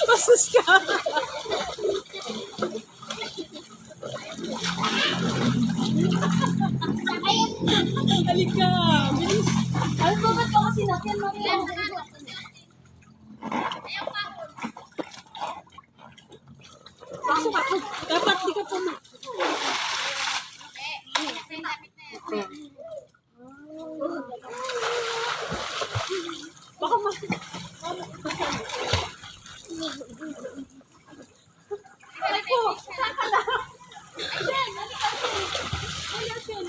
Bastos ka. Halika. Bilis. Ano ba ba't ako sinakyan mo? Pasok ako. Dapat di ka puno. Baka mas... Ako, saan ka na? Ayan, halika. Ayan, Jen.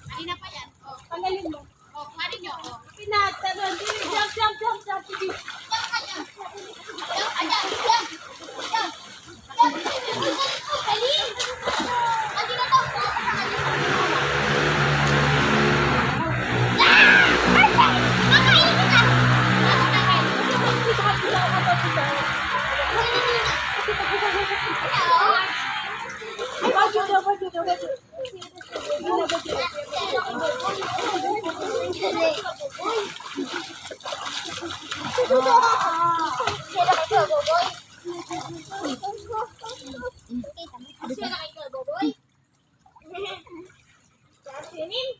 Kanina pa yan. Oh, Tanggalin mo. oh, kumarin nyo. Oh. Pinatalan. Jump, jump, jump, jump. Sige. Ay, bagyo daw, bagyo daw, bagyo.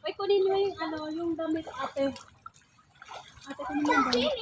Ay, kunin mo yung ano, yung damit ate. Ate, kunin mo yung damit.